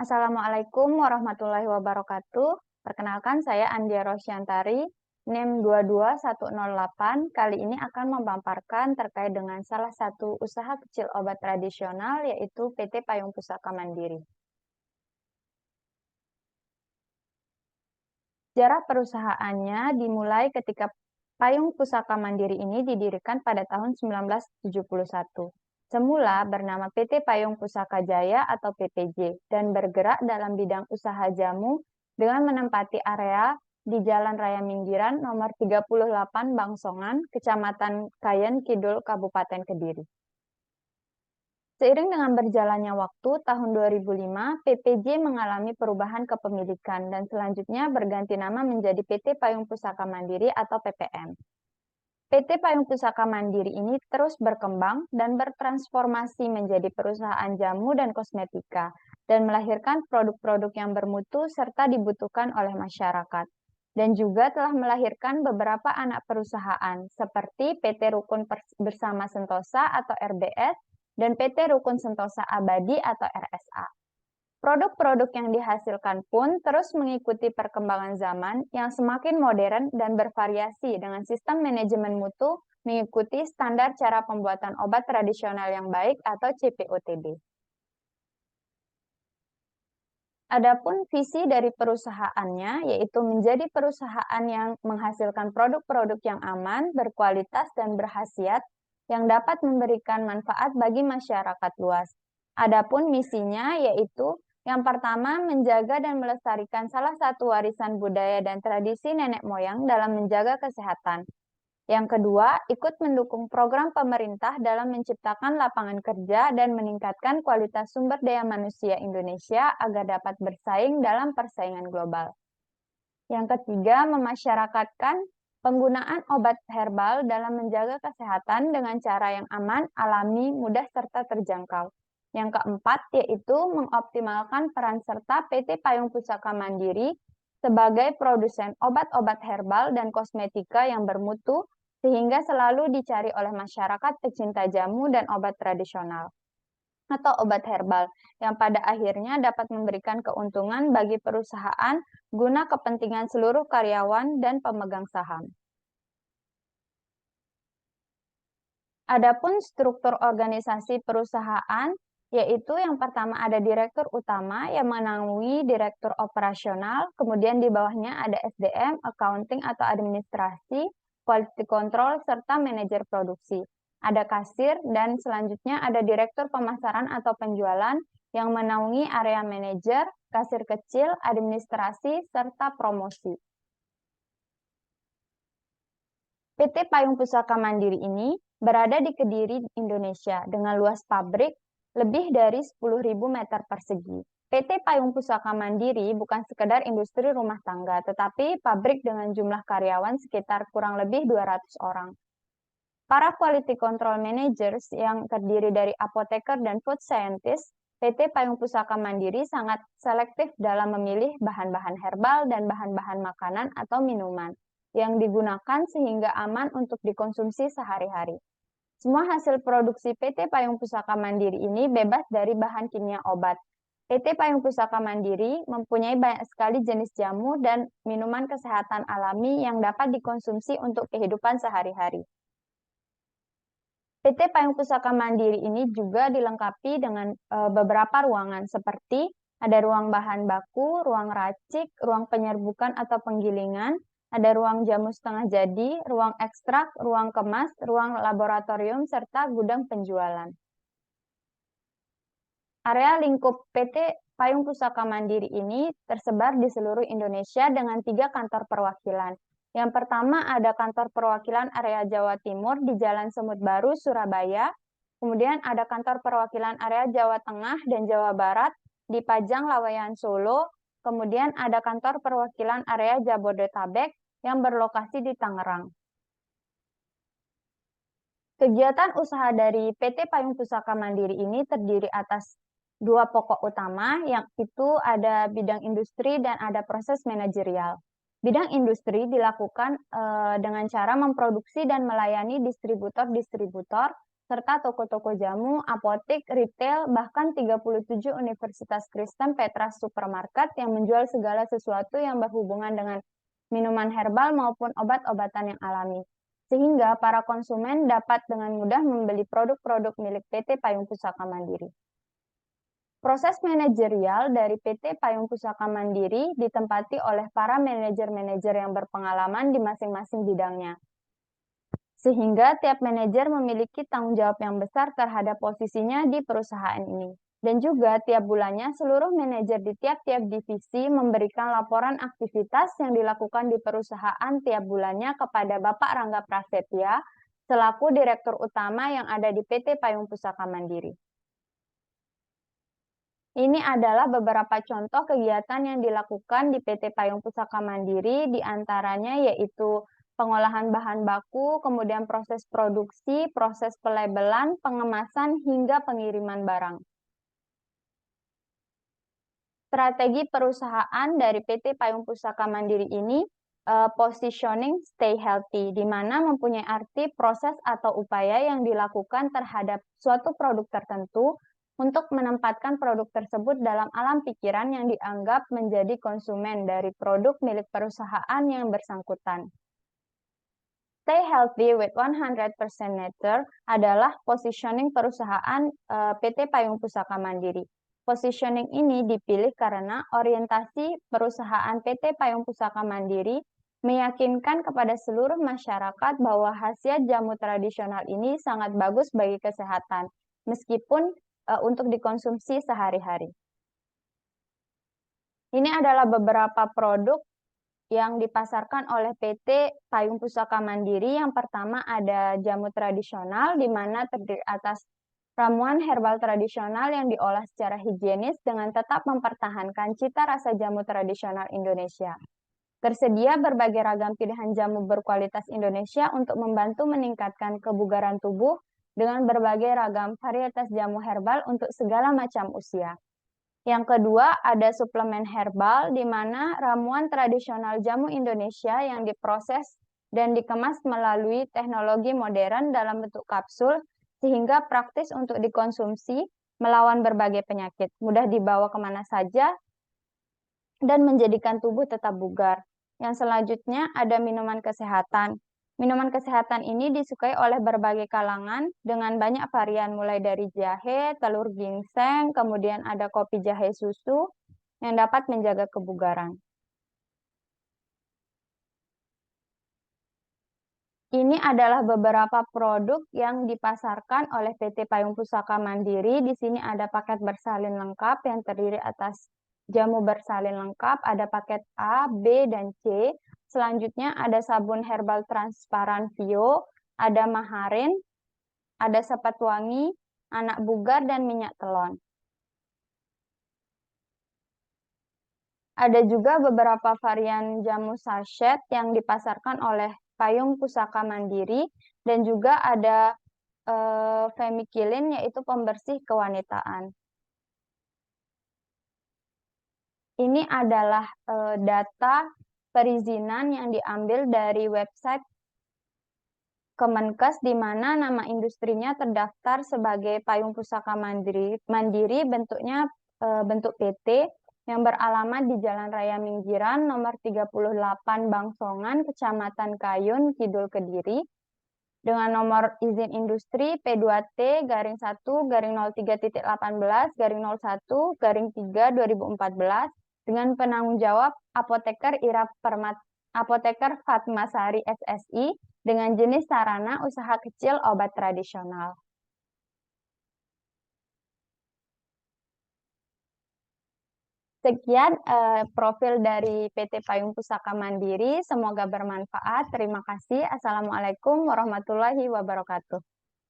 Assalamualaikum warahmatullahi wabarakatuh. Perkenalkan saya Andia Rosyantari, NIM 22108. Kali ini akan memaparkan terkait dengan salah satu usaha kecil obat tradisional yaitu PT Payung Pusaka Mandiri. Sejarah perusahaannya dimulai ketika Payung Pusaka Mandiri ini didirikan pada tahun 1971. Semula bernama PT Payung Pusaka Jaya atau PPJ dan bergerak dalam bidang usaha jamu dengan menempati area di Jalan Raya Minggiran nomor 38 Bangsongan, Kecamatan Kayen Kidul, Kabupaten Kediri. Seiring dengan berjalannya waktu, tahun 2005, PPJ mengalami perubahan kepemilikan dan selanjutnya berganti nama menjadi PT Payung Pusaka Mandiri atau PPM. PT Payung Pusaka Mandiri ini terus berkembang dan bertransformasi menjadi perusahaan jamu dan kosmetika dan melahirkan produk-produk yang bermutu serta dibutuhkan oleh masyarakat. Dan juga telah melahirkan beberapa anak perusahaan seperti PT Rukun Bersama Sentosa atau RBS dan PT Rukun Sentosa Abadi atau RSA. Produk-produk yang dihasilkan pun terus mengikuti perkembangan zaman yang semakin modern dan bervariasi dengan sistem manajemen mutu mengikuti standar cara pembuatan obat tradisional yang baik atau CPOTB. Adapun visi dari perusahaannya yaitu menjadi perusahaan yang menghasilkan produk-produk yang aman, berkualitas, dan berkhasiat yang dapat memberikan manfaat bagi masyarakat luas. Adapun misinya yaitu yang pertama, menjaga dan melestarikan salah satu warisan budaya dan tradisi nenek moyang dalam menjaga kesehatan. Yang kedua, ikut mendukung program pemerintah dalam menciptakan lapangan kerja dan meningkatkan kualitas sumber daya manusia Indonesia agar dapat bersaing dalam persaingan global. Yang ketiga, memasyarakatkan penggunaan obat herbal dalam menjaga kesehatan dengan cara yang aman, alami, mudah, serta terjangkau. Yang keempat, yaitu mengoptimalkan peran serta PT Payung Pusaka Mandiri sebagai produsen obat-obat herbal dan kosmetika yang bermutu sehingga selalu dicari oleh masyarakat pecinta jamu dan obat tradisional atau obat herbal yang pada akhirnya dapat memberikan keuntungan bagi perusahaan guna kepentingan seluruh karyawan dan pemegang saham. Adapun struktur organisasi perusahaan, yaitu yang pertama ada direktur utama yang menaungi direktur operasional, kemudian di bawahnya ada SDM, accounting atau administrasi, quality control, serta manajer produksi. Ada kasir, dan selanjutnya ada direktur pemasaran atau penjualan yang menaungi area manajer, kasir kecil, administrasi, serta promosi. PT Payung Pusaka Mandiri ini berada di Kediri, Indonesia, dengan luas pabrik lebih dari 10.000 meter persegi. PT Payung Pusaka Mandiri bukan sekedar industri rumah tangga, tetapi pabrik dengan jumlah karyawan sekitar kurang lebih 200 orang. Para quality control managers yang terdiri dari apoteker dan food scientist, PT Payung Pusaka Mandiri sangat selektif dalam memilih bahan-bahan herbal dan bahan-bahan makanan atau minuman yang digunakan sehingga aman untuk dikonsumsi sehari-hari. Semua hasil produksi PT Payung Pusaka Mandiri ini bebas dari bahan kimia obat. PT Payung Pusaka Mandiri mempunyai banyak sekali jenis jamu dan minuman kesehatan alami yang dapat dikonsumsi untuk kehidupan sehari-hari. PT Payung Pusaka Mandiri ini juga dilengkapi dengan beberapa ruangan seperti ada ruang bahan baku, ruang racik, ruang penyerbukan atau penggilingan, ada ruang jamu setengah jadi, ruang ekstrak, ruang kemas, ruang laboratorium, serta gudang penjualan. Area lingkup PT Payung Pusaka Mandiri ini tersebar di seluruh Indonesia dengan 3 kantor perwakilan. Yang pertama ada kantor perwakilan area Jawa Timur di Jalan Semut Baru, Surabaya. Kemudian ada kantor perwakilan area Jawa Tengah dan Jawa Barat di Pajang, Laweyan, Solo. Kemudian ada kantor perwakilan area Jabodetabek yang berlokasi di Tangerang. Kegiatan usaha dari PT Payung Pusaka Mandiri ini terdiri atas 2 pokok utama, yang itu ada bidang industri dan ada proses manajerial. Bidang industri dilakukan dengan cara memproduksi dan melayani distributor-distributor serta toko-toko jamu, apotek, retail, bahkan 37 universitas Kristen Petrus Supermarket yang menjual segala sesuatu yang berhubungan dengan minuman herbal maupun obat-obatan yang alami. Sehingga para konsumen dapat dengan mudah membeli produk-produk milik PT Payung Pusaka Mandiri. Proses manajerial dari PT Payung Pusaka Mandiri ditempati oleh para manajer-manajer yang berpengalaman di masing-masing bidangnya. Sehingga tiap manajer memiliki tanggung jawab yang besar terhadap posisinya di perusahaan ini. Dan juga tiap bulannya seluruh manajer di tiap-tiap divisi memberikan laporan aktivitas yang dilakukan di perusahaan tiap bulannya kepada Bapak Rangga Prasetya selaku Direktur Utama yang ada di PT Payung Pusaka Mandiri. Ini adalah beberapa contoh kegiatan yang dilakukan di PT Payung Pusaka Mandiri, diantaranya yaitu pengolahan bahan baku, kemudian proses produksi, proses pelabelan, pengemasan, hingga pengiriman barang. Strategi perusahaan dari PT Payung Pusaka Mandiri ini positioning stay healthy, di mana mempunyai arti proses atau upaya yang dilakukan terhadap suatu produk tertentu untuk menempatkan produk tersebut dalam alam pikiran yang dianggap menjadi konsumen dari produk milik perusahaan yang bersangkutan. Stay healthy with 100% nature adalah positioning perusahaan PT Payung Pusaka Mandiri. Positioning ini dipilih karena orientasi perusahaan PT Payung Pusaka Mandiri meyakinkan kepada seluruh masyarakat bahwa khasiat jamu tradisional ini sangat bagus bagi kesehatan, meskipun untuk dikonsumsi sehari-hari. Ini adalah beberapa produk yang dipasarkan oleh PT Payung Pusaka Mandiri. Yang pertama ada jamu tradisional, di mana terdiri atas ramuan herbal tradisional yang diolah secara higienis dengan tetap mempertahankan cita rasa jamu tradisional Indonesia. Tersedia berbagai ragam pilihan jamu berkualitas Indonesia untuk membantu meningkatkan kebugaran tubuh dengan berbagai ragam varietas jamu herbal untuk segala macam usia. Yang kedua, ada suplemen herbal, di mana ramuan tradisional jamu Indonesia yang diproses dan dikemas melalui teknologi modern dalam bentuk kapsul, sehingga praktis untuk dikonsumsi melawan berbagai penyakit, mudah dibawa kemana saja, dan menjadikan tubuh tetap bugar. Yang selanjutnya ada minuman kesehatan. Minuman kesehatan ini disukai oleh berbagai kalangan dengan banyak varian, mulai dari jahe, telur ginseng, kemudian ada kopi jahe susu yang dapat menjaga kebugaran. Ini adalah beberapa produk yang dipasarkan oleh PT Payung Pusaka Mandiri. Di sini ada paket bersalin lengkap yang terdiri atas jamu bersalin lengkap, ada paket A, B, dan C. Selanjutnya ada sabun herbal transparan Vio, ada maharin, ada sepat wangi, anak bugar, dan minyak telon. Ada juga beberapa varian jamu sachet yang dipasarkan oleh Payung Pusaka Mandiri, dan juga ada Femikilin, yaitu pembersih kewanitaan. Ini adalah data perizinan yang diambil dari website Kemenkes, di mana nama industrinya terdaftar sebagai Payung Pusaka Mandiri, bentuknya bentuk PT, yang beralamat di Jalan Raya Minggiran, nomor 38 Bangsongan, Kecamatan Kayun, Kidul, Kediri, dengan nomor izin industri P2T-1-03.18-01-3 dengan penanggung jawab Apoteker Apoteker Fatmasari SSI dengan jenis sarana usaha kecil obat tradisional. Sekian profil dari PT Payung Pusaka Mandiri. Semoga bermanfaat. Terima kasih. Assalamualaikum warahmatullahi wabarakatuh.